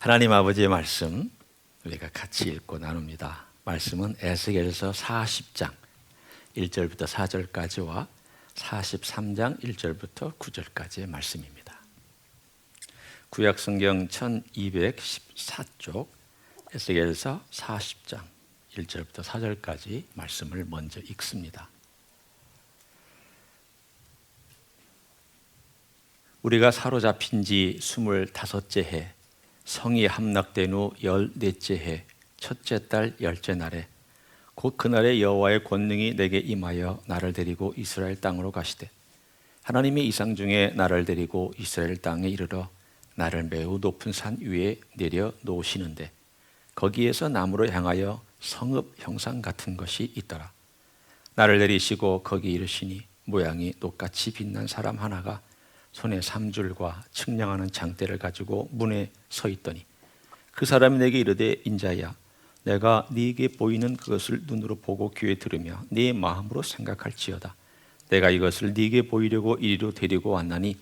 하나님 아버지의 말씀 우리가 같이 읽고 나눕니다. 말씀은 에스겔서 40장 1절부터 4절까지와 43장 1절부터 9절까지의 말씀입니다. 구약성경 1214쪽 에스겔서 40장 1절부터 4절까지 말씀을 먼저 읽습니다. 우리가 사로잡힌 지 25째 해 성이 함락된 후 14째 해 첫째 달 10째 날에 곧 그날에 여호와의 권능이 내게 임하여 나를 데리고 이스라엘 땅으로 가시되 하나님의 이상 중에 나를 데리고 이스라엘 땅에 이르러 나를 매우 높은 산 위에 내려 놓으시는데 거기에서 나무로 향하여 성읍 형상 같은 것이 있더라. 나를 내리시고 거기 이르시니 모양이 똑같이 빛난 사람 하나가 손에 삼줄과 측량하는 장대를 가지고 문에 서 있더니 그 사람이 내게 이르되 인자야 내가 네게 보이는 그것을 눈으로 보고 귀에 들으며 네 마음으로 생각할지어다. 내가 이것을 네게 보이려고 이리로 데리고 왔나니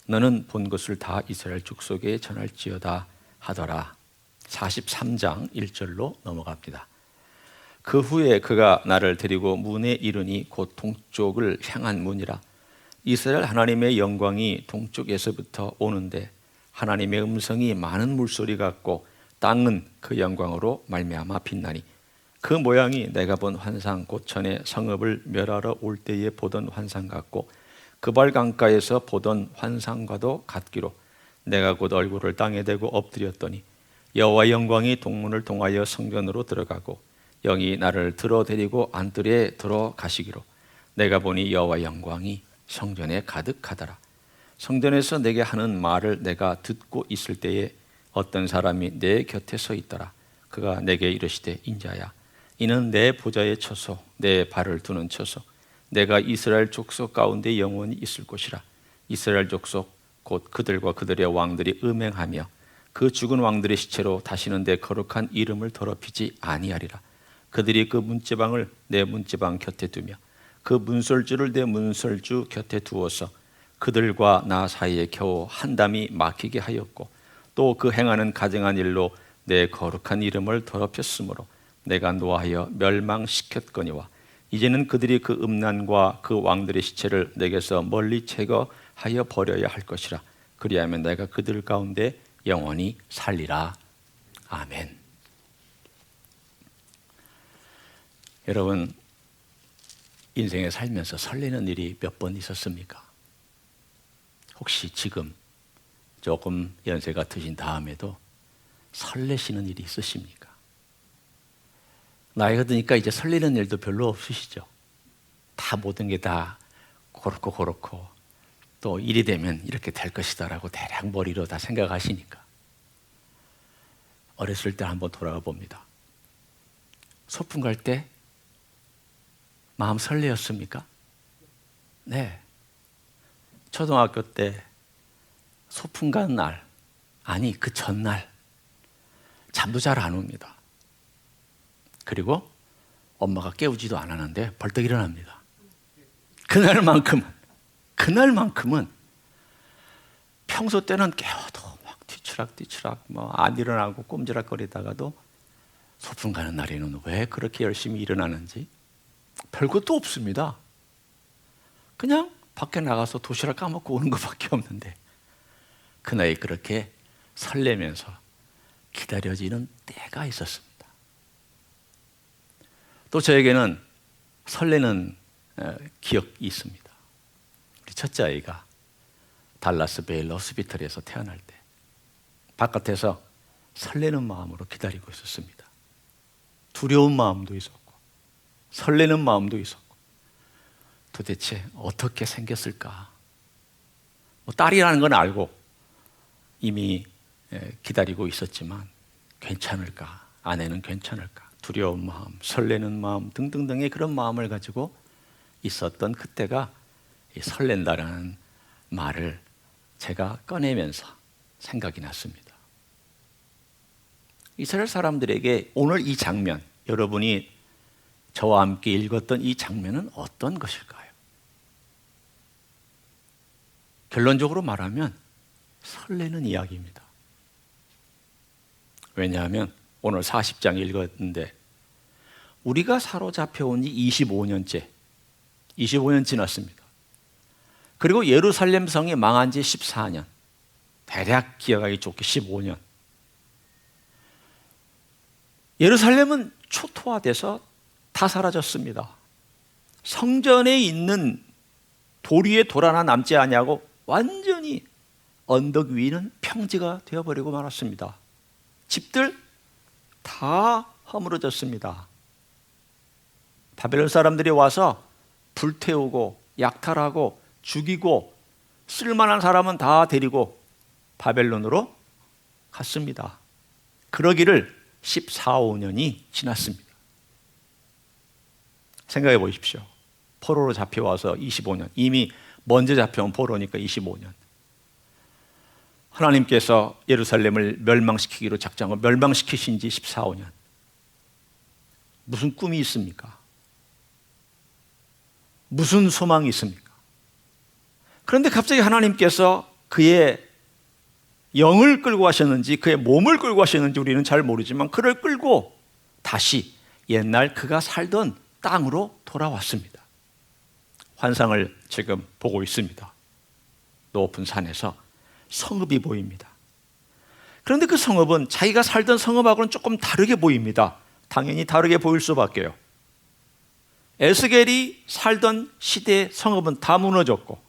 너는 본 것을 다 이스라엘 족속에 전할지어다 하더라. 43장 1절로 넘어갑니다. 그 후에 그가 나를 데리고 문에 이르니 곧 동쪽을 향한 문이라. 이스라엘 하나님의 영광이 동쪽에서부터 오는데 하나님의 음성이 많은 물소리 같고 땅은 그 영광으로 말미암아 빛나니 그 모양이 내가 본 환상 곧 전에 성읍을 멸하러 올 때에 보던 환상 같고 그발 강가에서 보던 환상과도 같기로 내가 곧 얼굴을 땅에 대고 엎드렸더니 여호와의 영광이 동문을 통하여 성전으로 들어가고 영이 나를 들어 데리고 안뜰에 들어가시기로 내가 보니 여호와의 영광이 성전에 가득하더라. 성전에서 내게 하는 말을 내가 듣고 있을 때에 어떤 사람이 내 곁에 서 있더라. 그가 내게 이르시되 인자야 이는 내 보좌의 처소 내 발을 두는 처소 내가 이스라엘 족속 가운데 영원히 있을 곳이라. 이스라엘 족속 곧 그들과 그들의 왕들이 음행하며 그 죽은 왕들의 시체로 다시는 내 거룩한 이름을 더럽히지 아니하리라. 그들이 그 문제방을 내 문제방 곁에 두며 그 문설주를 내 문설주 곁에 두어서 그들과 나 사이에 겨우 한 담이 막히게 하였고 또 그 행하는 가증한 일로 내 거룩한 이름을 더럽혔으므로 내가 노하여 멸망시켰거니와 이제는 그들이 그 음란과 그 왕들의 시체를 내게서 멀리 제거하여 버려야 할 것이라. 그리하면 내가 그들 가운데 영원히 살리라. 아멘. 여러분 인생에 살면서 설레는 일이 몇 번 있었습니까? 혹시 지금 조금 연세가 드신 다음에도 설레시는 일이 있으십니까? 나이가 드니까 이제 설레는 일도 별로 없으시죠? 다 모든 게 다 그렇고 또 일이 되면 이렇게 될 것이다라고 대략 머리로 다 생각하시니까 어렸을 때 한번 돌아가 봅니다. 소풍 갈 때 마음 설레었습니까? 네. 초등학교 때 소풍 간 날, 아니 그 전날 잠도 잘 안 옵니다. 그리고 엄마가 깨우지도 않았는데 벌떡 일어납니다. 그날만큼은 평소 때는 깨워도 막 뒤치락 안 일어나고 꼼지락거리다가도 소풍 가는 날에는 왜 그렇게 열심히 일어나는지 별것도 없습니다. 그냥 밖에 나가서 도시락 까먹고 오는 것밖에 없는데 그날이 그렇게 설레면서 기다려지는 때가 있었습니다. 또 저에게는 설레는 기억이 있습니다. 우리 첫째 아이가 달라스 베일 호스피털에서 태어날 때 바깥에서 설레는 마음으로 기다리고 있었습니다. 두려운 마음도 있었고 설레는 마음도 있었고 도대체 어떻게 생겼을까? 딸이라는 건 알고 이미 기다리고 있었지만 괜찮을까? 아내는 괜찮을까? 두려운 마음, 설레는 마음 등등등의 그런 마음을 가지고 있었던 그때가 설렌다라는 말을 제가 꺼내면서 생각이 났습니다. 이스라엘 사람들에게 오늘 이 장면, 여러분이 저와 함께 읽었던 이 장면은 어떤 것일까요? 결론적으로 말하면 설레는 이야기입니다. 왜냐하면 오늘 40장 읽었는데 우리가 사로잡혀 온 지 25년 지났습니다. 그리고 예루살렘 성이 망한 지 14년, 대략 기억하기 좋게 15년. 예루살렘은 초토화돼서 다 사라졌습니다. 성전에 있는 돌 위에 돌 하나 남지 아니하고 완전히 언덕 위는 평지가 되어버리고 말았습니다. 집들 다 허물어졌습니다. 바벨론 사람들이 와서 불태우고 약탈하고 죽이고 쓸만한 사람은 다 데리고 바벨론으로 갔습니다. 그러기를 14, 15년이 지났습니다. 생각해 보십시오. 포로로 잡혀와서 25년, 이미 먼저 잡혀온 포로니까 25년. 하나님께서 예루살렘을 멸망시키기로 작정하고 멸망시키신 지 14, 15년. 무슨 꿈이 있습니까? 무슨 소망이 있습니까? 그런데 갑자기 하나님께서 그의 영을 끌고 가셨는지 그의 몸을 끌고 가셨는지 우리는 잘 모르지만 그를 끌고 다시 옛날 그가 살던 땅으로 돌아왔습니다. 환상을 지금 보고 있습니다. 높은 산에서 성읍이 보입니다. 그런데 그 성읍은 자기가 살던 성읍하고는 조금 다르게 보입니다. 당연히 다르게 보일 수밖에요. 에스겔이 살던 시대의 성읍은 다 무너졌고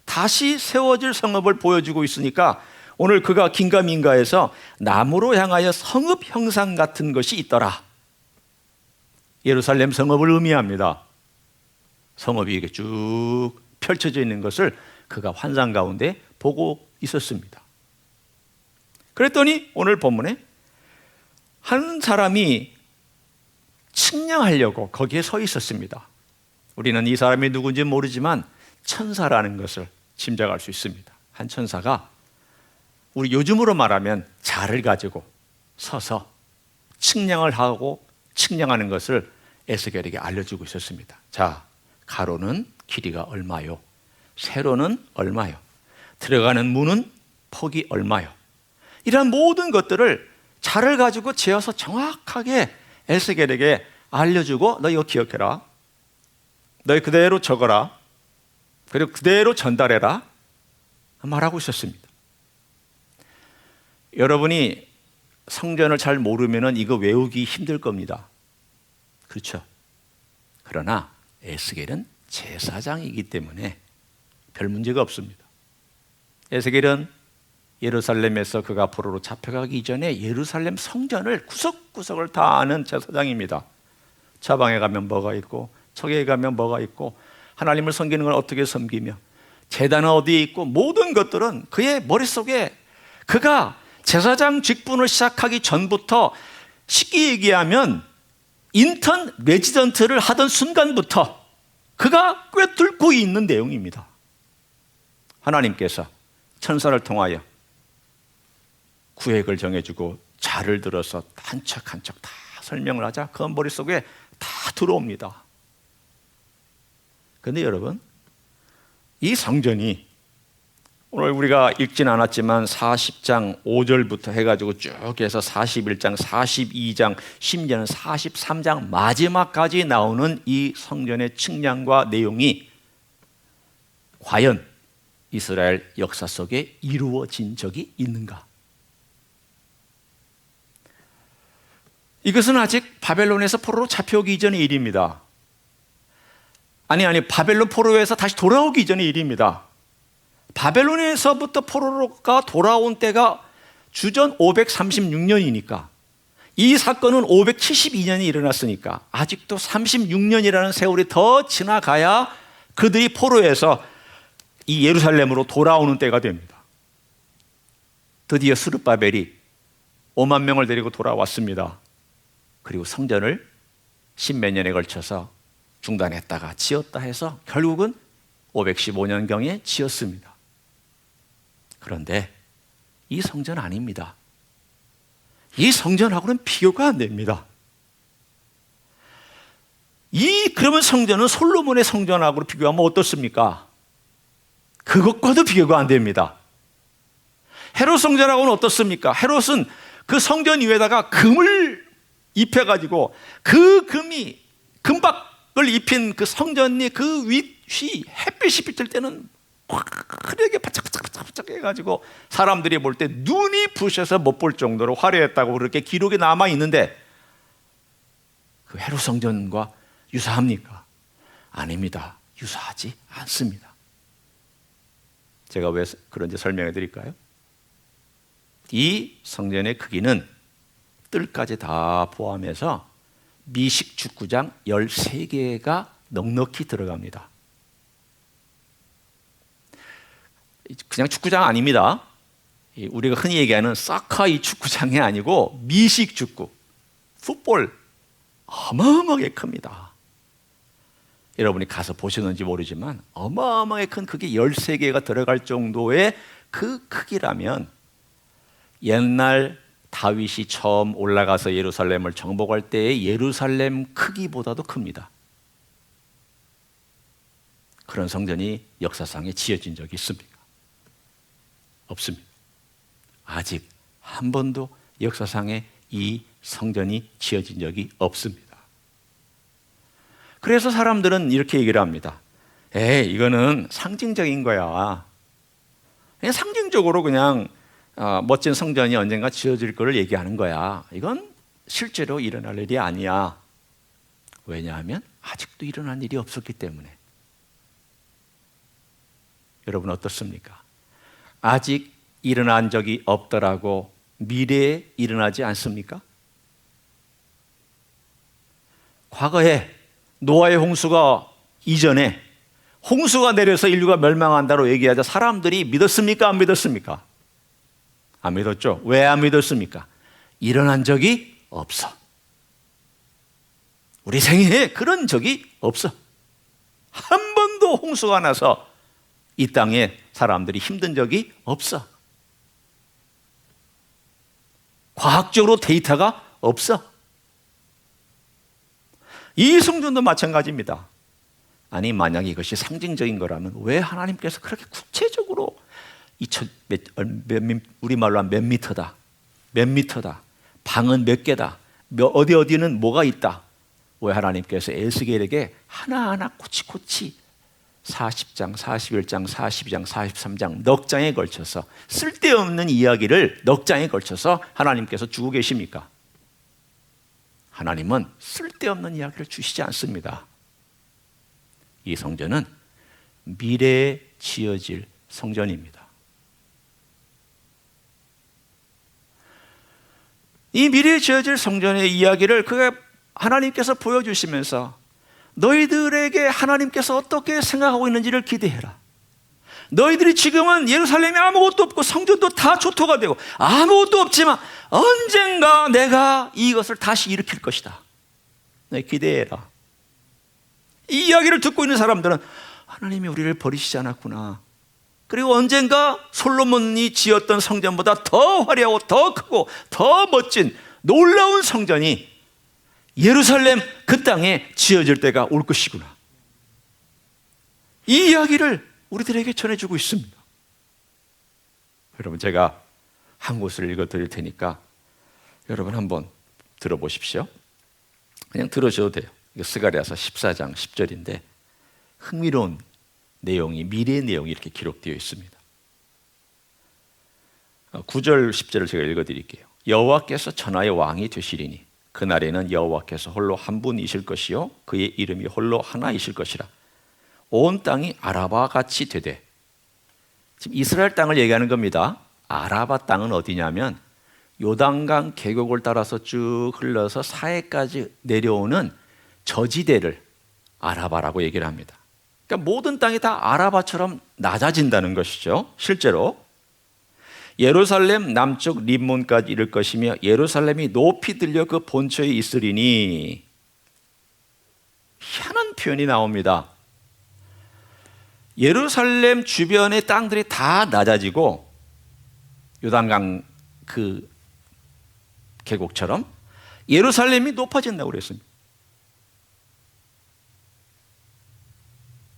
다시 세워질 성읍을 보여주고 있으니까 오늘 그가 긴가민가해서 나무로 향하여 성읍 형상 같은 것이 있더라. 예루살렘 성읍을 의미합니다. 성읍이 이렇게 쭉 펼쳐져 있는 것을 그가 환상 가운데 보고 있었습니다. 그랬더니 오늘 본문에 한 사람이 측량하려고 거기에 서 있었습니다. 우리는 이 사람이 누군지 모르지만 천사라는 것을 짐작할 수 있습니다. 한 천사가 우리 요즘으로 말하면 자를 가지고 서서 측량을 하고 측량하는 것을 에스겔에게 알려주고 있었습니다. 자, 가로는 길이가 얼마요? 세로는 얼마요? 들어가는 문은 폭이 얼마요? 이런 모든 것들을 자를 가지고 재어서 정확하게 에스겔에게 알려주고 너 이거 기억해라. 너 그대로 적어라. 그리고 그대로 전달해라. 말하고 있었습니다. 여러분이 성전을 잘 모르면 이거 외우기 힘들 겁니다. 그렇죠? 그러나 에스겔은 제사장이기 때문에 별 문제가 없습니다. 에스겔은 예루살렘에서 그가 포로로 잡혀가기 전에 예루살렘 성전을 구석구석을 다 아는 제사장입니다. 저방에 가면 뭐가 있고 저기에 가면 뭐가 있고 하나님을 섬기는 걸 어떻게 섬기며 제단은 어디에 있고 모든 것들은 그의 머릿속에 그가 제사장 직분을 시작하기 전부터 쉽게 얘기하면 인턴 레지던트를 하던 순간부터 그가 꿰뚫고 있는 내용입니다. 하나님께서 천사를 통하여 구획을 정해주고 자를 들어서 한 척 한 척 다 설명을 하자 그 머릿속에 다 들어옵니다. 그런데 여러분, 이 성전이 오늘 우리가 읽진 않았지만 40장 5절부터 해가지고 쭉 해서 41장, 42장, 심지어는 43장 마지막까지 나오는 이 성전의 측량과 내용이 과연 이스라엘 역사 속에 이루어진 적이 있는가? 이것은 아직 바벨론에서 포로로 잡혀오기 이전의 일입니다. 아니 바벨론 포로에서 다시 돌아오기 이전의 일입니다. 바벨론에서부터 포로가 돌아온 때가 주전 536년이니까 이 사건은 572년이 일어났으니까 아직도 36년이라는 세월이 더 지나가야 그들이 포로에서 이 예루살렘으로 돌아오는 때가 됩니다. 드디어 스룹바벨이 5만 명을 데리고 돌아왔습니다. 그리고 성전을 10몇 년에 걸쳐서 중단했다가 지었다 해서 결국은 515년경에 지었습니다. 그런데 이 성전 아닙니다. 이 성전하고는 비교가 안 됩니다. 그러면 성전은 솔로몬의 성전하고 비교하면 어떻습니까? 그것과도 비교가 안 됩니다. 헤롯 성전하고는 어떻습니까? 헤롯은 그 성전 위에다가 금을 입혀가지고 그 금박을 입힌 그 성전이 그 윗이 햇빛이 비칠 때는 화려하게 바짝바짝 해가지고 사람들이 볼 때 눈이 부셔서 못 볼 정도로 화려했다고 그렇게 기록이 남아 있는데 그 헤롯 성전과 유사합니까? 아닙니다. 유사하지 않습니다. 제가 왜 그런지 설명해 드릴까요? 이 성전의 크기는 뜰까지 다 포함해서 미식 축구장 13개가 넉넉히 들어갑니다. 그냥 축구장 아닙니다. 우리가 흔히 얘기하는 사카 이 축구장이 아니고 미식 축구, 풋볼 어마어마하게 큽니다. 여러분이 가서 보셨는지 모르지만 어마어마하게 큰 그게 13개가 들어갈 정도의 그 크기라면 옛날 다윗이 처음 올라가서 예루살렘을 정복할 때의 예루살렘 크기보다도 큽니다. 그런 성전이 역사상에 지어진 적이 있습니까? 없습니다. 아직 한 번도 역사상에 이 성전이 지어진 적이 없습니다. 그래서 사람들은 이렇게 얘기를 합니다. 이거는 상징적인 거야. 그냥 상징적으로 그냥 멋진 성전이 언젠가 지어질 것을 얘기하는 거야. 이건 실제로 일어날 일이 아니야. 왜냐하면 아직도 일어난 일이 없었기 때문에. 여러분 어떻습니까? 아직 일어난 적이 없더라고 미래에 일어나지 않습니까? 과거에 노아의 홍수가 이전에 홍수가 내려서 인류가 멸망한다고 얘기하자 사람들이 믿었습니까? 안 믿었습니까? 안 믿었죠. 왜 안 믿었습니까? 일어난 적이 없어. 우리 생애에 그런 적이 없어. 한 번도 홍수가 나서 이 땅에 사람들이 힘든 적이 없어. 과학적으로 데이터가 없어. 이 성전도 마찬가지입니다. 아니 만약 이것이 상징적인 거라면 왜 하나님께서 그렇게 구체적으로 우리말로 하면 몇 미터다, 몇 미터다, 방은 몇 개다, 어디는 뭐가 있다, 왜 하나님께서 에스겔에게 하나하나 코치코치 40장, 41장, 42장, 43장 넉 장에 걸쳐서 쓸데없는 이야기를 넉 장에 걸쳐서 하나님께서 주고 계십니까? 하나님은 쓸데없는 이야기를 주시지 않습니다. 이 성전은 미래에 지어질 성전입니다. 이 미래에 지어질 성전의 이야기를 하나님께서 보여주시면서 너희들에게 하나님께서 어떻게 생각하고 있는지를 기대해라. 너희들이 지금은 예루살렘에 아무것도 없고 성전도 다 초토가 되고 아무것도 없지만 언젠가 내가 이것을 다시 일으킬 것이다. 네, 기대해라. 이 이야기를 듣고 있는 사람들은 하나님이 우리를 버리시지 않았구나. 그리고 언젠가 솔로몬이 지었던 성전보다 더 화려하고 더 크고 더 멋진 놀라운 성전이 예루살렘 그 땅에 지어질 때가 올 것이구나. 이 이야기를 우리들에게 전해주고 있습니다. 여러분 제가 한 곳을 읽어드릴 테니까 여러분 한번 들어보십시오. 그냥 들으셔도 돼요. 이거 스가랴서 14장 10절인데 흥미로운 내용이 미래의 내용이 이렇게 기록되어 있습니다. 9절 10절을 제가 읽어드릴게요. 여호와께서 천하의 왕이 되시리니 그날에는 여호와께서 홀로 한 분이실 것이요 그의 이름이 홀로 하나이실 것이라. 온 땅이 아라바 같이 되되, 지금 이스라엘 땅을 얘기하는 겁니다. 아라바 땅은 어디냐면 요단강 계곡을 따라서 쭉 흘러서 사해까지 내려오는 저지대를 아라바라고 얘기를 합니다. 그러니까 모든 땅이 다 아라바처럼 낮아진다는 것이죠. 실제로 예루살렘 남쪽 림몬까지 이를 것이며 예루살렘이 높이 들려 그 본처에 있으리니. 희한한 표현이 나옵니다. 예루살렘 주변의 땅들이 다 낮아지고 요단강 그 계곡처럼 예루살렘이 높아진다고 그랬습니다.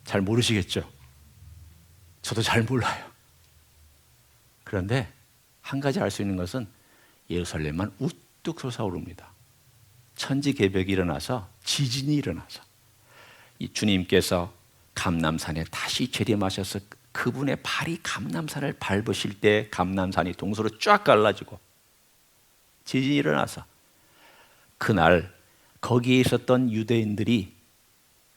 잘 모르시겠죠? 저도 잘 몰라요. 그런데 한 가지 알 수 있는 것은 예루살렘만 우뚝 솟아오릅니다. 천지개벽이 일어나서 지진이 일어나서 이 주님께서 감람산에 다시 재림하셔서 그분의 발이 감람산을 밟으실 때 감람산이 동서로 쫙 갈라지고 지진이 일어나서 그날 거기에 있었던 유대인들이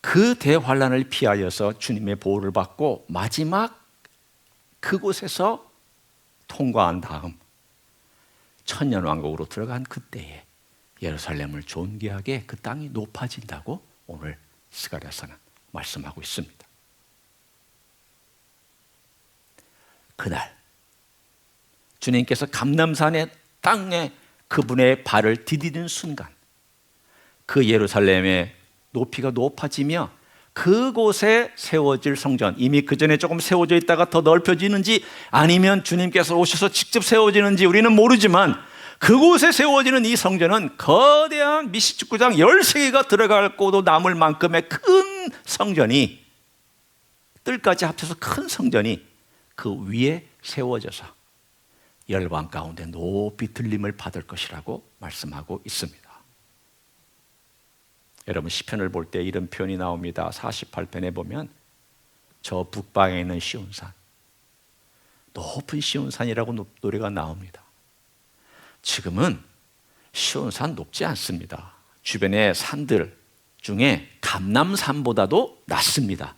그 대환란을 피하여서 주님의 보호를 받고 마지막 그곳에서 통과한 다음 천년왕국으로 들어간 그때에 예루살렘을 존귀하게 그 땅이 높아진다고 오늘 스가랴서는 말씀하고 있습니다. 그날 주님께서 감람산의 땅에 그분의 발을 디디는 순간 그 예루살렘의 높이가 높아지며 그곳에 세워질 성전, 이미 그 전에 조금 세워져 있다가 더 넓혀지는지 아니면 주님께서 오셔서 직접 세워지는지 우리는 모르지만 그곳에 세워지는 이 성전은 거대한 미식축구장 13개가 들어갈 곳도 남을 만큼의 큰 성전이, 뜰까지 합쳐서 큰 성전이 그 위에 세워져서 열방 가운데 높이 들림을 받을 것이라고 말씀하고 있습니다. 여러분 시편을 볼 때 이런 표현이 나옵니다. 48편에 보면 저 북방에 있는 시온산, 높은 시온산이라고 노래가 나옵니다. 지금은 시온산 높지 않습니다. 주변의 산들 중에 감람산보다도 낮습니다.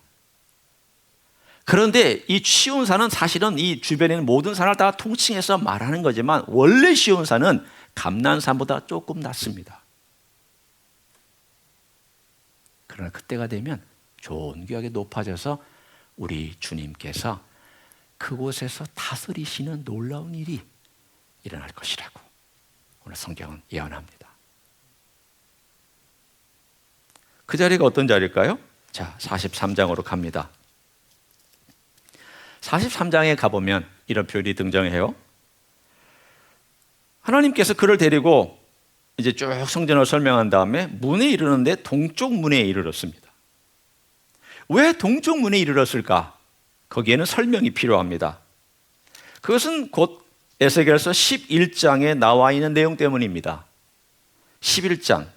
그런데 이 시온산은 사실은 이 주변에 있는 모든 산을 다 통칭해서 말하는 거지만 원래 시온산은 감람산보다 조금 낮습니다. 그러나 그때가 되면 존귀하게 높아져서 우리 주님께서 그곳에서 다스리시는 놀라운 일이 일어날 것이라고 오늘 성경은 예언합니다. 그 자리가 어떤 자리일까요? 자, 43장으로 갑니다. 43장에 가보면 이런 표현이 등장해요. 하나님께서 그를 데리고 이제 쭉 성전을 설명한 다음에 문에 이르는데 동쪽 문에 이르렀습니다. 왜 동쪽 문에 이르렀을까? 거기에는 설명이 필요합니다. 그것은 곧 에스겔서 11장에 나와 있는 내용 때문입니다. 11장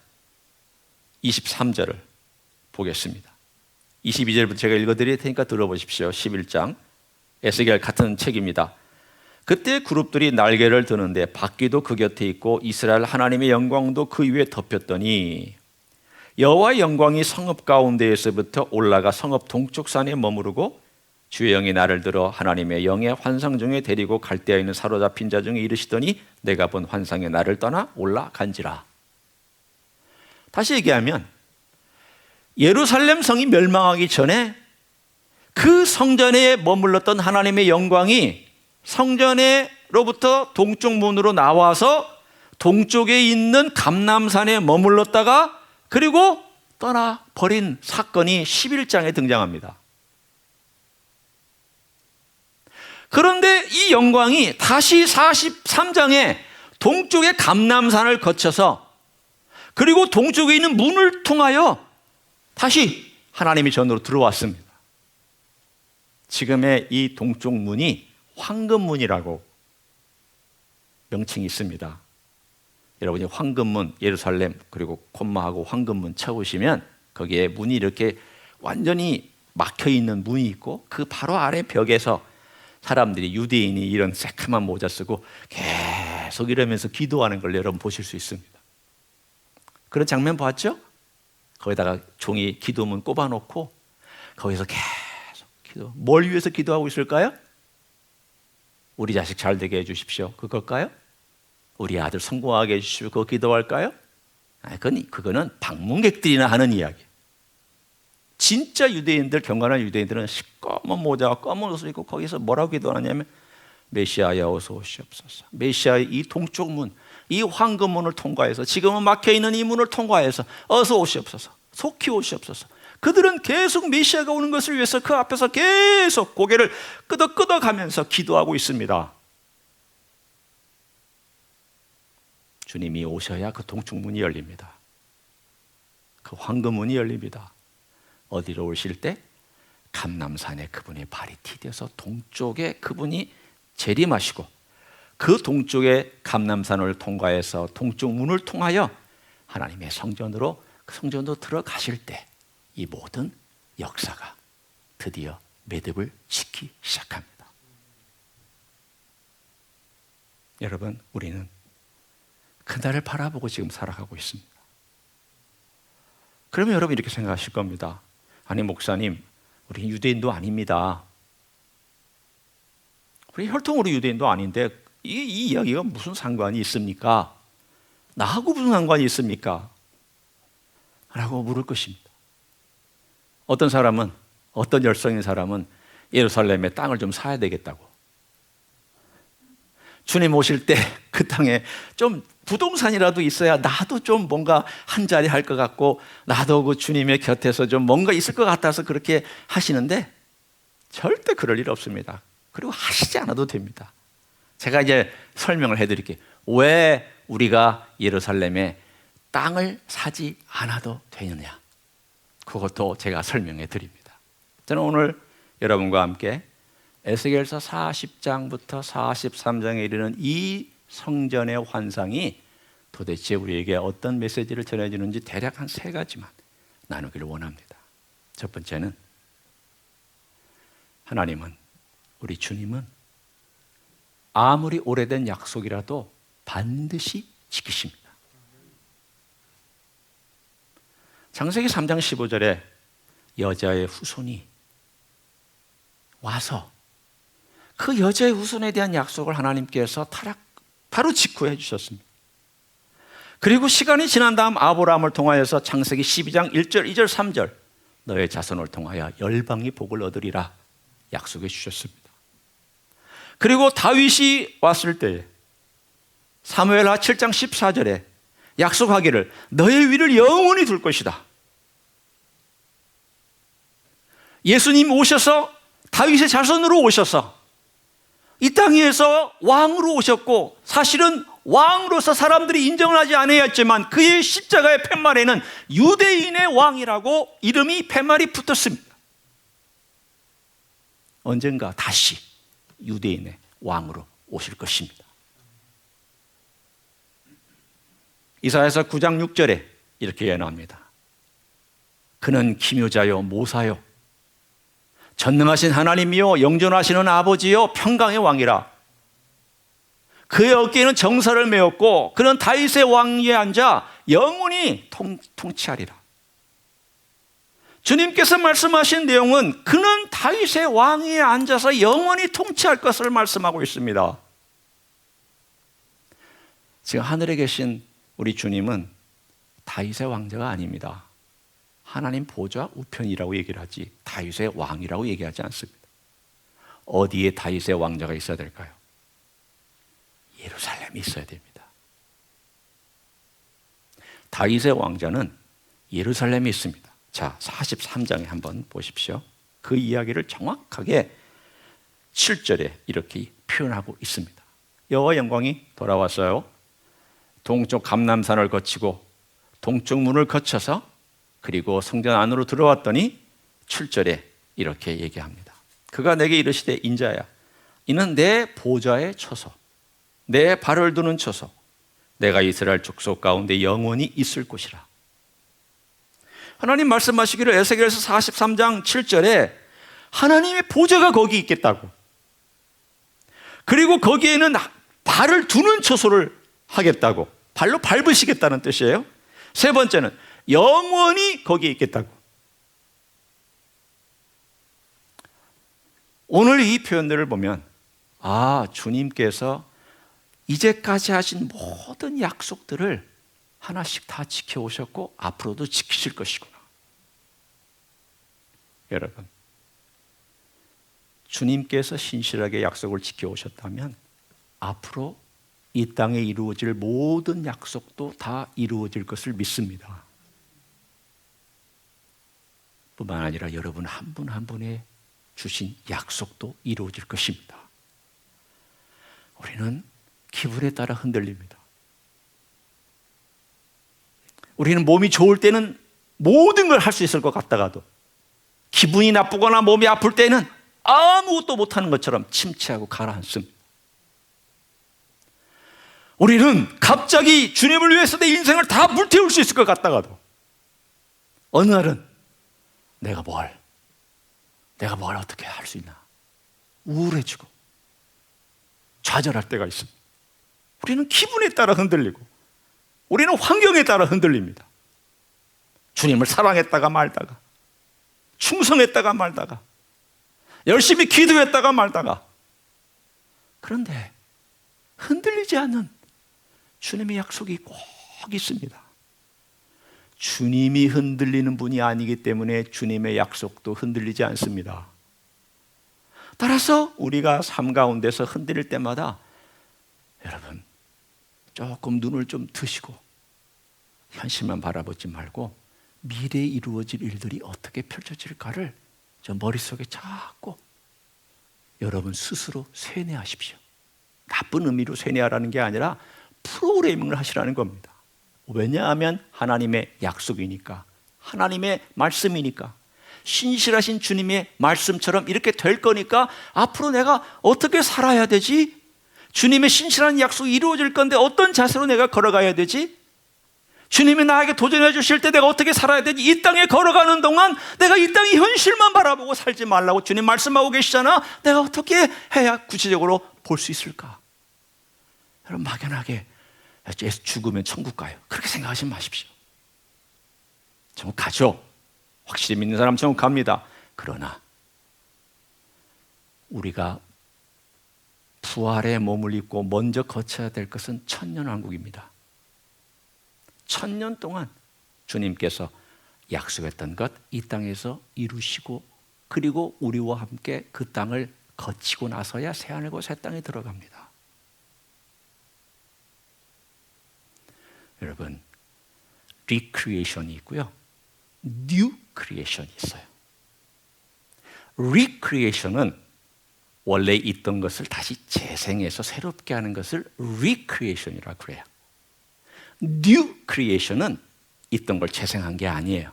23절을 보겠습니다. 22절부터 제가 읽어드릴 테니까 들어보십시오. 11장 에스겔 같은 책입니다. 그때 그룹들이 날개를 드는데 바퀴도 그 곁에 있고 이스라엘 하나님의 영광도 그 위에 덮였더니 여호와의 영광이 성읍 가운데에서부터 올라가 성읍 동쪽 산에 머무르고 주의 영이 나를 들어 하나님의 영의 환상 중에 데리고 갈대아 있는 사로잡힌 자 중에 이르시더니 내가 본 환상에 나를 떠나 올라간지라. 다시 얘기하면 예루살렘 성이 멸망하기 전에 그 성전에 머물렀던 하나님의 영광이 성전으로부터 동쪽 문으로 나와서 동쪽에 있는 감람산에 머물렀다가 그리고 떠나버린 사건이 11장에 등장합니다. 그런데 이 영광이 다시 43장에 동쪽의 감람산을 거쳐서 그리고 동쪽에 있는 문을 통하여 다시 하나님의 전으로 들어왔습니다. 지금의 이 동쪽 문이 황금문이라고 명칭이 있습니다. 여러분이 황금문, 예루살렘 그리고 콤마하고 황금문 쳐보시면 거기에 문이 이렇게 완전히 막혀있는 문이 있고 그 바로 아래 벽에서 사람들이, 유대인이 이런 새카만 모자 쓰고 계속 이러면서 기도하는 걸 여러분 보실 수 있습니다. 그런 장면 봤죠? 거기다가 종이 기도문 꼽아놓고 거기서 계속 기도. 뭘 위해서 기도하고 있을까요? 우리 자식 잘 되게 해주십시오. 그걸까요? 우리 아들 성공하게 해주십시오. 그거 기도할까요? 그거는 방문객들이나 하는 이야기. 진짜 유대인들, 경건한 유대인들은 검은 모자와 검은 옷을 입고 거기서 뭐라고 기도하냐면 메시아야 어서 오시옵소서. 메시아의 이 동쪽 문, 이 황금문을 통과해서 지금은 막혀있는 이 문을 통과해서 어서 오시옵소서. 속히 오시옵소서. 그들은 계속 메시아가 오는 것을 위해서 그 앞에서 계속 고개를 끄덕끄덕하면서 기도하고 있습니다. 주님이 오셔야 그 동쪽 문이 열립니다. 그 황금문이 열립니다. 어디로 오실 때? 감람산에 그분의 발이 디뎌서 동쪽에 그분이 재림하시고 그 동쪽의 감람산을 통과해서 동쪽 문을 통하여 하나님의 성전으로 그 성전으로 들어가실 때 이 모든 역사가 드디어 매듭을 짓기 시작합니다. 여러분, 우리는 그날을 바라보고 지금 살아가고 있습니다. 그러면 여러분 이렇게 생각하실 겁니다. 아니 목사님, 우리 유대인도 아닙니다. 우리 혈통으로 유대인도 아닌데 이 이야기가 무슨 상관이 있습니까? 나하고 무슨 상관이 있습니까? 라고 물을 것입니다. 어떤 사람은, 어떤 열성인 사람은 예루살렘에 땅을 좀 사야 되겠다고. 주님 오실 때 그 땅에 좀 부동산이라도 있어야 나도 좀 뭔가 한 자리 할 것 같고 나도 그 주님의 곁에서 좀 뭔가 있을 것 같아서 그렇게 하시는데 절대 그럴 일 없습니다. 그리고 하시지 않아도 됩니다. 제가 이제 설명을 해드릴게요. 왜 우리가 예루살렘에 땅을 사지 않아도 되느냐, 그것도 제가 설명해 드립니다. 저는 오늘 여러분과 함께 에스겔서 40장부터 43장에 이르는 이 성전의 환상이 도대체 우리에게 어떤 메시지를 전해주는지 대략 한 3가지만 나누기를 원합니다. 첫 번째는, 하나님은, 우리 주님은 아무리 오래된 약속이라도 반드시 지키십니다. 창세기 3장 15절에 여자의 후손이 와서 그 여자의 후손에 대한 약속을 하나님께서 바로 직후해 주셨습니다. 그리고 시간이 지난 다음 아브라함을 통하여서 창세기 12장 1절, 2절, 3절 너의 자손을 통하여 열방이 복을 얻으리라 약속해 주셨습니다. 그리고 다윗이 왔을 때에 사무엘하 7장 14절에 약속하기를 너의 위를 영원히 둘 것이다. 예수님 오셔서 다윗의 자손으로 오셔서 이 땅에서 왕으로 오셨고, 사실은 왕으로서 사람들이 인정을 하지 않았지만 그의 십자가의 팻말에는 유대인의 왕이라고 이름이 팻말이 붙었습니다. 언젠가 다시 유대인의 왕으로 오실 것입니다. 이사야서 9장 6절에 이렇게 예언합니다. 그는 기묘자요 모사요 전능하신 하나님이요 영존하시는 아버지요 평강의 왕이라. 그의 어깨에는 정사를 메었고 그는 다윗의 왕위에 앉아 영원히 통치하리라. 주님께서 말씀하신 내용은 그는 다윗의 왕위에 앉아서 영원히 통치할 것을 말씀하고 있습니다. 지금 하늘에 계신 우리 주님은 다윗의 왕자가 아닙니다. 하나님 보좌 우편이라고 얘기를 하지 다윗의 왕이라고 얘기하지 않습니다. 어디에 다윗의 왕자가 있어야 될까요? 예루살렘이 있어야 됩니다. 다윗의 왕자는 예루살렘에 있습니다. 자, 43장에 한번 보십시오. 그 이야기를 정확하게 7절에 이렇게 표현하고 있습니다. 여호와 영광이 돌아왔어요. 동쪽 감람산을 거치고 동쪽 문을 거쳐서 그리고 성전 안으로 들어왔더니 7절에 이렇게 얘기합니다. 그가 내게 이르시되 인자야 이는 내 보좌의 처소 내 발을 두는 처소 내가 이스라엘 족속 가운데 영원히 있을 곳이라. 하나님 말씀하시기를 에스겔서 43장 7절에 하나님의 보좌가 거기 있겠다고, 그리고 거기에는 발을 두는 처소를 하겠다고, 발로 밟으시겠다는 뜻이에요. 세 번째는 영원히 거기에 있겠다고. 오늘 이 표현들을 보면 주님께서 이제까지 하신 모든 약속들을 하나씩 다 지켜오셨고 앞으로도 지키실 것이구나. 여러분, 주님께서 신실하게 약속을 지켜오셨다면 앞으로 이 땅에 이루어질 모든 약속도 다 이루어질 것을 믿습니다. 뿐만 아니라 여러분 한 분 한 분의 주신 약속도 이루어질 것입니다. 우리는 기분에 따라 흔들립니다. 우리는 몸이 좋을 때는 모든 걸 할 수 있을 것 같다가도 기분이 나쁘거나 몸이 아플 때는 아무것도 못하는 것처럼 침체하고 가라앉습니다. 우리는 갑자기 주님을 위해서 내 인생을 다 불태울 수 있을 것 같다가도 어느 날은 내가 뭘 어떻게 할 수 있나 우울해지고 좌절할 때가 있습니다. 우리는 기분에 따라 흔들리고 우리는 환경에 따라 흔들립니다. 주님을 사랑했다가 말다가, 충성했다가 말다가, 열심히 기도했다가 말다가. 그런데 흔들리지 않는 주님의 약속이 꼭 있습니다. 주님이 흔들리는 분이 아니기 때문에 주님의 약속도 흔들리지 않습니다. 따라서 우리가 삶 가운데서 흔들릴 때마다 여러분 조금 눈을 좀 트시고 현실만 바라보지 말고 미래에 이루어질 일들이 어떻게 펼쳐질까를 저 머릿속에 자꾸 여러분 스스로 세뇌하십시오. 나쁜 의미로 세뇌하라는 게 아니라 프로그래밍을 하시라는 겁니다. 왜냐하면 하나님의 약속이니까, 하나님의 말씀이니까, 신실하신 주님의 말씀처럼 이렇게 될 거니까 앞으로 내가 어떻게 살아야 되지? 주님의 신실한 약속이 이루어질 건데 어떤 자세로 내가 걸어가야 되지? 주님이 나에게 도전해 주실 때 내가 어떻게 살아야 되지? 이 땅에 걸어가는 동안 내가 이 땅의 현실만 바라보고 살지 말라고 주님 말씀하고 계시잖아. 내가 어떻게 해야 구체적으로 볼 수 있을까? 여러분 막연하게 죽으면 천국 가요, 그렇게 생각하지 마십시오. 천국 가죠. 확실히 믿는 사람 천국 갑니다. 그러나 우리가 부활의 몸을 입고 먼저 거쳐야 될 것은 천년왕국입니다. 1000년 동안 주님께서 약속했던 것 이 땅에서 이루시고, 그리고 우리와 함께 그 땅을 거치고 나서야 새하늘과 새 땅에 들어갑니다. 여러분, 리크리에이션이 있고요, 뉴 크리에이션이 있어요. 리크리에이션은 원래 있던 것을 다시 재생해서 새롭게 하는 것을 리크리에이션이라고 그래요. 뉴 크리에이션은 있던 걸 재생한 게 아니에요.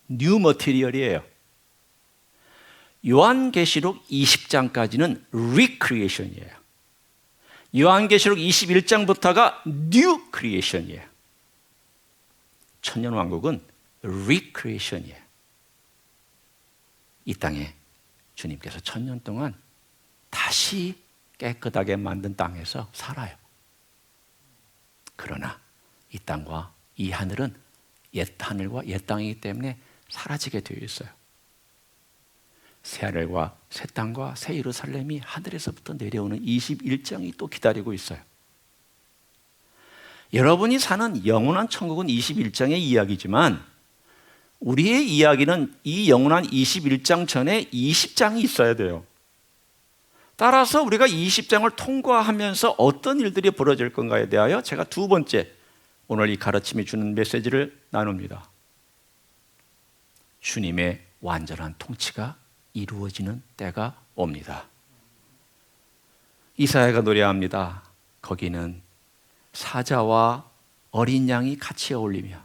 뉴 머티리얼이에요. 요한계시록 20장까지는 리크리에이션이에요. 요한계시록 21장부터가 뉴 크리에이션이에요. 천년왕국은 리크리에이션이에요. 이 땅에 주님께서 1000년 동안 다시 깨끗하게 만든 땅에서 살아요. 그러나 이 땅과 이 하늘은 옛 하늘과 옛 땅이기 때문에 사라지게 되어 있어요. 새 하늘과 새 땅과 새 예루살렘이 하늘에서부터 내려오는 21장이 또 기다리고 있어요. 여러분이 사는 영원한 천국은 21장의 이야기지만 우리의 이야기는 이 영원한 21장 전에 20장이 있어야 돼요. 따라서 우리가 20장을 통과하면서 어떤 일들이 벌어질 건가에 대하여 제가 두 번째 오늘 이 가르침이 주는 메시지를 나눕니다. 주님의 완전한 통치가 이루어지는 때가 옵니다. 이사야가 노래합니다. 거기는 사자와 어린 양이 같이 어울리며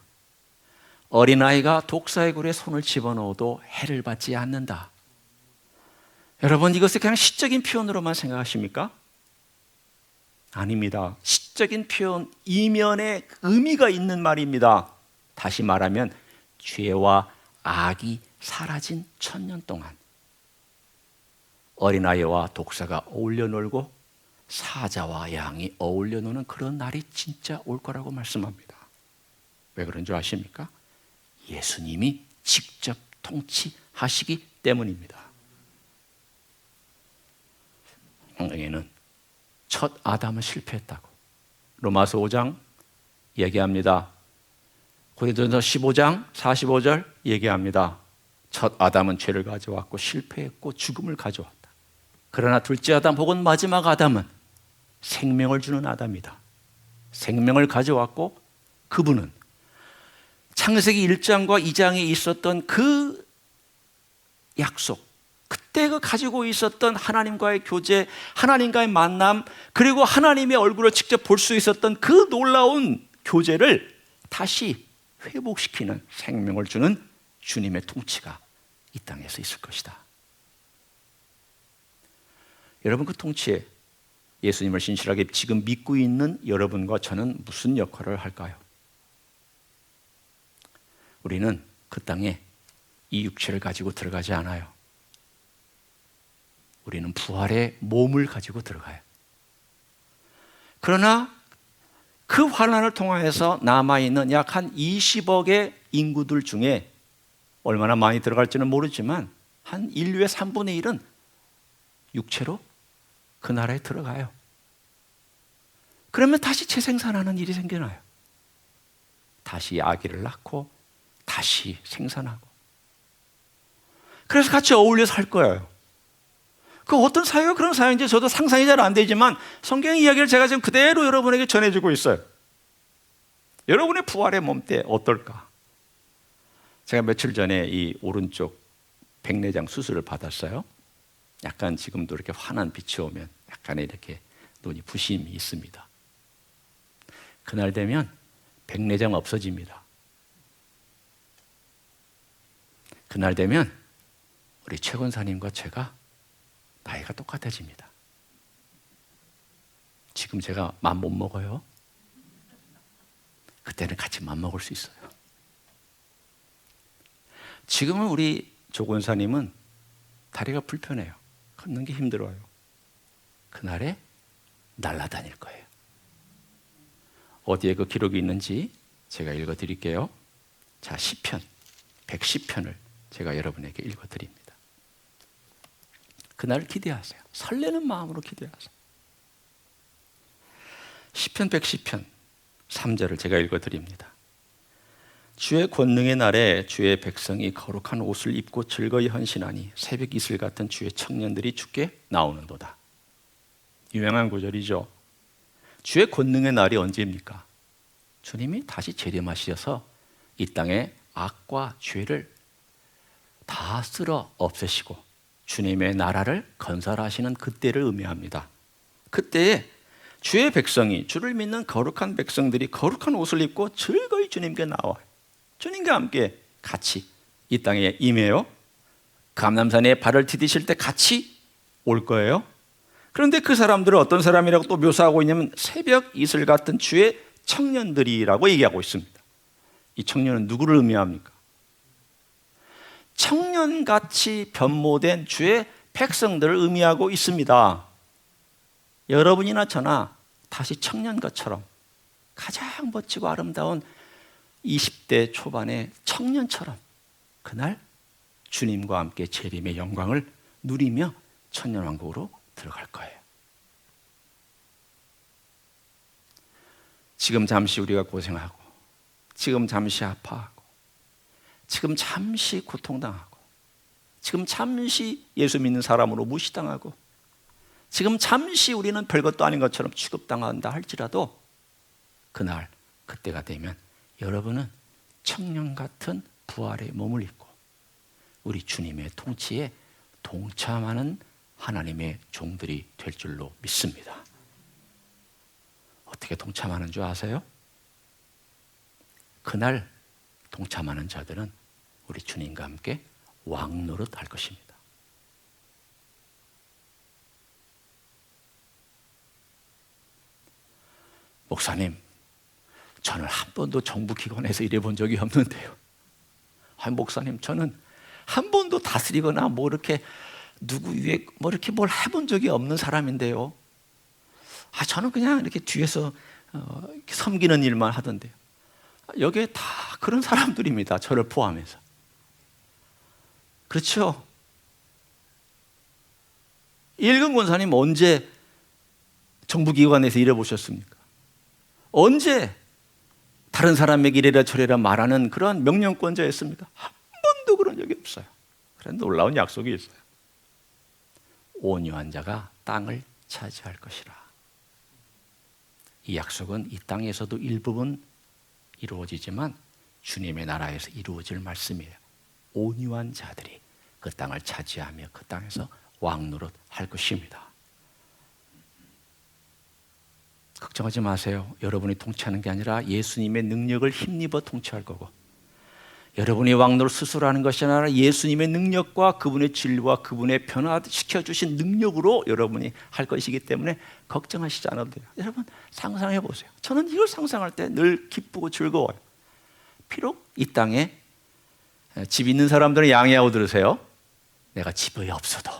어린아이가 독사의 굴에 손을 집어넣어도 해를 받지 않는다. 여러분, 이것을 그냥 시적인 표현으로만 생각하십니까? 아닙니다. 시적인 표현 이면에 의미가 있는 말입니다. 다시 말하면 죄와 악이 사라진 1000년 동안 어린아이와 독사가 어울려 놀고 사자와 양이 어울려 노는 그런 날이 진짜 올 거라고 말씀합니다. 왜 그런 줄 아십니까? 예수님이 직접 통치하시기 때문입니다. 성경에는 첫 아담은 실패했다고 로마서 5장 얘기합니다. 고린도전서 15장 45절 얘기합니다. 첫 아담은 죄를 가져왔고 실패했고 죽음을 가져왔다. 그러나 둘째 아담 혹은 마지막 아담은 생명을 주는 아담이다. 생명을 가져왔고 그분은 창세기 1장과 2장에 있었던 그 약속, 그때 그 가지고 있었던 하나님과의 교제, 하나님과의 만남, 그리고 하나님의 얼굴을 직접 볼 수 있었던 그 놀라운 교제를 다시 회복시키는, 생명을 주는 주님의 통치가 이 땅에서 있을 것이다. 여러분, 그 통치에 예수님을 신실하게 지금 믿고 있는 여러분과 저는 무슨 역할을 할까요? 우리는 그 땅에 이 육체를 가지고 들어가지 않아요. 우리는 부활의 몸을 가지고 들어가요. 그러나 그 환난을 통해서 남아있는 약 한 20억의 인구들 중에 얼마나 많이 들어갈지는 모르지만 한 인류의 3분의 1은 육체로 그 나라에 들어가요. 그러면 다시 재생산하는 일이 생겨나요. 다시 아기를 낳고 다시 생산하고. 그래서 같이 어울려 살 거예요. 그 어떤 사회가 그런 사회인지 저도 상상이 잘 안 되지만 성경 이야기를 제가 지금 그대로 여러분에게 전해주고 있어요. 여러분의 부활의 몸 때 어떨까? 제가 며칠 전에 이 오른쪽 백내장 수술을 받았어요. 약간 지금도 이렇게 환한 빛이 오면 약간의 이렇게 눈이 부심이 있습니다. 그날 되면 백내장 없어집니다. 그날 되면 우리 최 권사님과 제가 나이가 똑같아집니다. 지금 제가 맘 못 먹어요. 그때는 같이 맘 먹을 수 있어요. 지금은 우리 조 권사님은 다리가 불편해요. 걷는 게 힘들어요. 그날에 날아다닐 거예요. 어디에 그 기록이 있는지 제가 읽어드릴게요. 자, 시편 110편을 제가 여러분에게 읽어드립니다. 그날을 기대하세요. 설레는 마음으로 기대하세요. 시편 110편 3절을 제가 읽어드립니다. 주의 권능의 날에 주의 백성이 거룩한 옷을 입고 즐거이 헌신하니 새벽 이슬 같은 주의 청년들이 주께 나오는도다. 유명한 구절이죠. 주의 권능의 날이 언제입니까? 주님이 다시 재림하셔서 이 땅에 악과 죄를 다 쓸어 없애시고 주님의 나라를 건설하시는 그때를 의미합니다. 그때에 주의 백성이, 주를 믿는 거룩한 백성들이 거룩한 옷을 입고 즐거이 주님께 나와요. 주님과 함께 같이 이 땅에 임해요. 감람산에 발을 디디실 때 같이 올 거예요. 그런데 그 사람들은 어떤 사람이라고 또 묘사하고 있냐면 새벽 이슬 같은 주의 청년들이라고 얘기하고 있습니다. 이 청년은 누구를 의미합니까? 청년같이 변모된 주의 백성들을 의미하고 있습니다. 여러분이나 저나 다시 청년것처럼 가장 멋지고 아름다운 20대 초반의 청년처럼 그날 주님과 함께 재림의 영광을 누리며 천년왕국으로 들어갈 거예요. 지금 잠시 우리가 고생하고, 지금 잠시 아파하고, 지금 잠시 고통당하고, 지금 잠시 예수 믿는 사람으로 무시당하고, 지금 잠시 우리는 별것도 아닌 것처럼 취급당한다 할지라도 그날, 그때가 되면 여러분은 청년 같은 부활의 몸을 입고 우리 주님의 통치에 동참하는 하나님의 종들이 될 줄로 믿습니다. 어떻게 동참하는 줄 아세요? 그날 동참하는 자들은 우리 주님과 함께 왕노릇 할 것입니다. 목사님, 저는 한 번도 정부기관에서 일해본 적이 없는데요. 아니, 목사님, 저는 한 번도 다스리거나 뭐 이렇게 누구 위에 뭐 이렇게 뭘 해본 적이 없는 사람인데요. 저는 그냥 이렇게 뒤에서 이렇게 섬기는 일만 하던데요. 여기에 다 그런 사람들입니다. 저를 포함해서. 그렇죠? 일근 권사님 언제 정부기관에서 일해보셨습니까? 언제 다른 사람에게 이래라 저래라 말하는 그런 명령권자였습니까? 한 번도 그런 적이 없어요. 그런데 놀라운 약속이 있어요. 온유한 자가 땅을 차지할 것이라. 이 약속은 이 땅에서도 일부분 이루어지지만 주님의 나라에서 이루어질 말씀이에요. 온유한 자들이 그 땅을 차지하며 그 땅에서 왕노릇 할 것입니다. 걱정하지 마세요. 여러분이 통치하는 게 아니라 예수님의 능력을 힘입어 통치할 거고, 여러분이 왕노를 스스로 하는 것이 아니라 예수님의 능력과 그분의 진리와 그분의 변화시켜주신 능력으로 여러분이 할 것이기 때문에 걱정하시지 않아도 돼요. 여러분 상상해 보세요. 저는 이걸 상상할 때 늘 기쁘고 즐거워요. 비록 이 땅에 집 있는 사람들은 양해하고 들으세요. 내가 집이 없어도,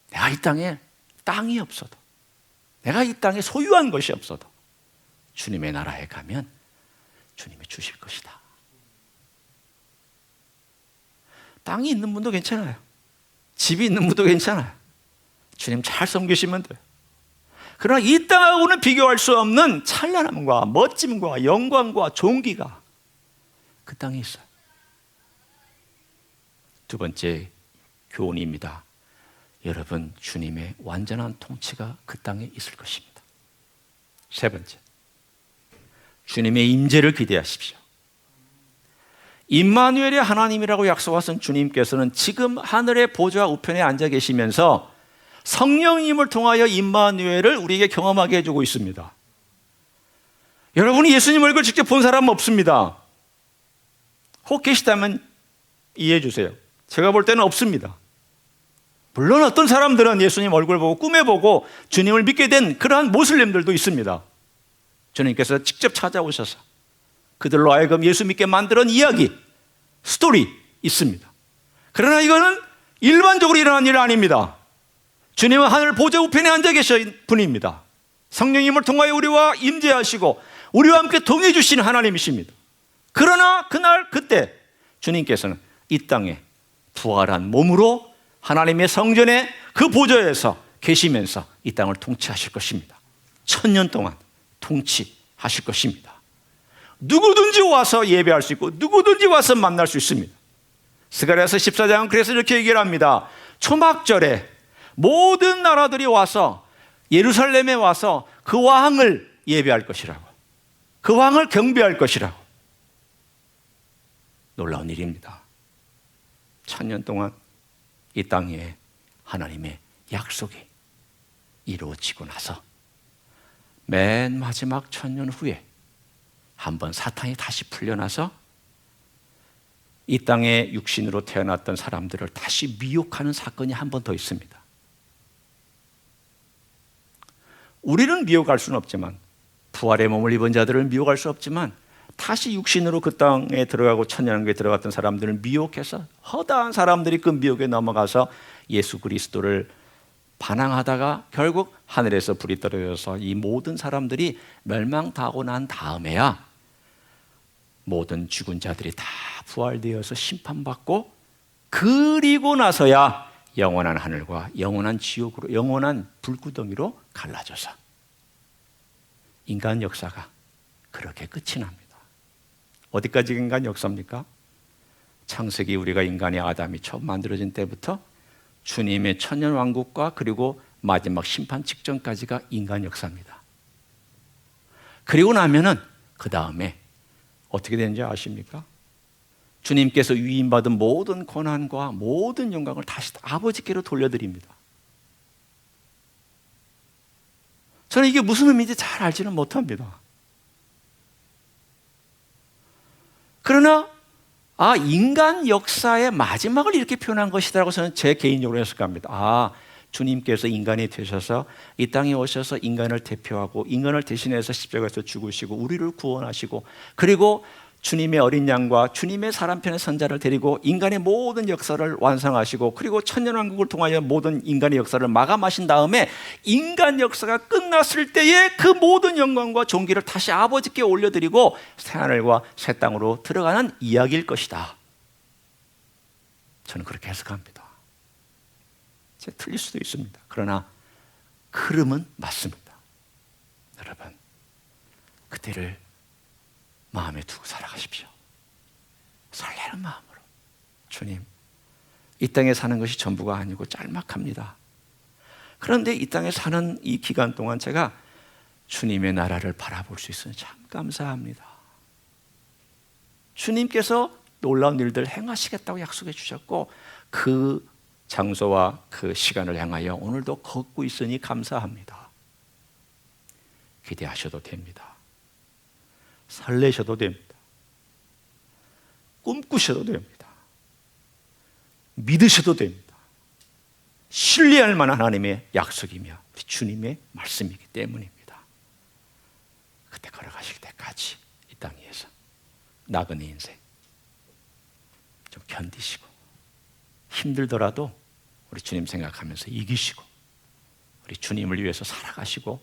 내가 이 땅에 땅이 없어도, 내가 이 땅에 소유한 것이 없어도 주님의 나라에 가면 주님이 주실 것이다. 땅이 있는 분도 괜찮아요. 집이 있는 분도 괜찮아요. 주님 잘 섬기시면 돼요. 그러나 이 땅하고는 비교할 수 없는 찬란함과 멋짐과 영광과 존귀가 그 땅에 있어요. 두 번째 교훈입니다. 여러분, 주님의 완전한 통치가 그 땅에 있을 것입니다. 세 번째, 주님의 임재를 기대하십시오. 임마누엘의 하나님이라고 약속하신 주님께서는 지금 하늘의 보좌 우편에 앉아 계시면서 성령님을 통하여 임마누엘을 우리에게 경험하게 해주고 있습니다. 여러분이 예수님 얼굴 직접 본 사람은 없습니다. 혹 계시다면 이해해 주세요. 제가 볼 때는 없습니다. 물론 어떤 사람들은 예수님 얼굴 보고 꿈에 보고 주님을 믿게 된 그러한 모슬림들도 있습니다. 주님께서 직접 찾아오셔서 그들로 하여금 예수 믿게 만드는 이야기, 스토리 있습니다. 그러나 이거는 일반적으로 일어난 일 아닙니다. 주님은 하늘 보좌 우편에 앉아 계신 분입니다. 성령님을 통하여 우리와 임재하시고 우리와 함께 동해 주시는 하나님이십니다. 그러나 그날 그때 주님께서는 이 땅에 부활한 몸으로 하나님의 성전에 그 보좌에서 계시면서 이 땅을 통치하실 것입니다. 1000년 동안 통치하실 것입니다. 누구든지 와서 예배할 수 있고 누구든지 와서 만날 수 있습니다. 스가랴서 14장은 그래서 이렇게 얘기를 합니다. 초막절에 모든 나라들이 와서 예루살렘에 와서 그 왕을 예배할 것이라고, 그 왕을 경배할 것이라고. 놀라운 일입니다. 1000년 동안 이 땅에 하나님의 약속이 이루어지고 나서 맨 마지막 1000년 후에 한번 사탄이 다시 풀려나서 이 땅에 육신으로 태어났던 사람들을 다시 미혹하는 사건이 한 번 더 있습니다. 우리는 미혹할 수는 없지만, 부활의 몸을 입은 자들을 미혹할 수 없지만, 다시 육신으로 그 땅에 들어가고 천년왕국에 들어갔던 사람들을 미혹해서 허다한 사람들이 그 미혹에 넘어가서 예수 그리스도를 반항하다가 결국 하늘에서 불이 떨어져서 이 모든 사람들이 멸망당하고 난 다음에야 모든 죽은 자들이 다 부활되어서 심판받고, 그리고 나서야 영원한 하늘과 영원한 지옥으로, 영원한 불구덩이로 갈라져서 인간 역사가 그렇게 끝이 납니다. 어디까지 인간 역사입니까? 창세기 우리가 인간의 아담이 처음 만들어진 때부터 주님의 천년왕국과 그리고 마지막 심판 직전까지가 인간 역사입니다. 그리고 나면은 그 다음에 어떻게 되는지 아십니까? 주님께서 위임받은 모든 고난과 모든 영광을 다시 아버지께로 돌려드립니다. 저는 이게 무슨 의미인지 잘 알지는 못합니다. 그러나 인간 역사의 마지막을 이렇게 표현한 것이라고 저는 제 개인적으로 해석합니다. 주님께서 인간이 되셔서 이 땅에 오셔서 인간을 대표하고 인간을 대신해서 십자가에서 죽으시고 우리를 구원하시고, 그리고 주님의 어린 양과 주님의 사람편의 선자를 데리고 인간의 모든 역사를 완성하시고, 그리고 천년왕국을 통하여 모든 인간의 역사를 마감하신 다음에 인간 역사가 끝났을 때에 그 모든 영광과 존귀를 다시 아버지께 올려드리고 새하늘과 새 땅으로 들어가는 이야기일 것이다. 저는 그렇게 해석합니다. 제가 틀릴 수도 있습니다. 그러나 흐름은 맞습니다. 여러분, 그때를 마음에 두고 살아가십시오. 설레는 마음으로. 주님, 이 땅에 사는 것이 전부가 아니고 짤막합니다. 그런데 이 땅에 사는 이 기간 동안 제가 주님의 나라를 바라볼 수 있으니 참 감사합니다. 주님께서 놀라운 일들 행하시겠다고 약속해 주셨고, 그 장소와 그 시간을 향하여 오늘도 걷고 있으니 감사합니다. 기대하셔도 됩니다. 설레셔도 됩니다. 잡으셔도 됩니다. 믿으셔도 됩니다. 신뢰할 만한 하나님의 약속이며 우리 주님의 말씀이기 때문입니다. 그때 걸어가실 때까지 이 땅 위에서 나그네 인생 좀 견디시고 힘들더라도 우리 주님 생각하면서 이기시고 우리 주님을 위해서 살아가시고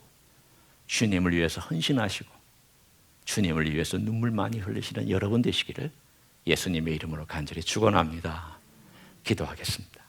주님을 위해서 헌신하시고 주님을 위해서 눈물 많이 흘리시는 여러분 되시기를 예수님의 이름으로 간절히 축원합니다. 기도하겠습니다.